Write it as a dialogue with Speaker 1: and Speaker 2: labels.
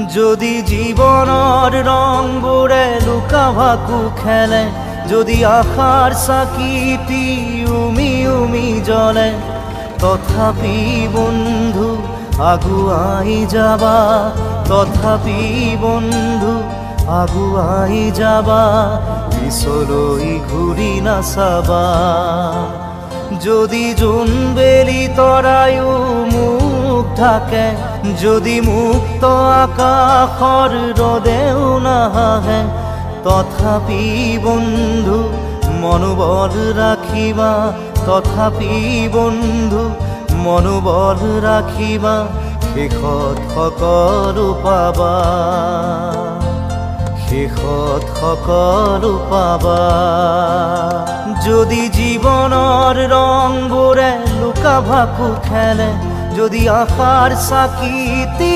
Speaker 1: যদি জীৱনৰ ৰংবোৰে লুকা ভাকু খেলে, যদি আশাৰ চাকিটি উমি উমি জ্বলে, তথাপি বন্ধু আগুৱাই যাবা, তথাপি বন্ধু আগুৱাই যাবা, পিছলৈ ঘূৰি নাচাবা। যদি জোনবেলি তৰায়ো মুখ ঢাকে, যদি মুক্ত আকাশৰ ৰদেও নাহে, তথাপি বন্ধু মনোবল ৰাখিবা, তথাপি বন্ধু মনোবল ৰাখিবা, শেষত সকলো পাবা, শেষত সকলো পাবা। যদি জীৱনৰ ৰংবোৰে লুকা ভাকু খেলে, যদি আশাৰ চাকিটি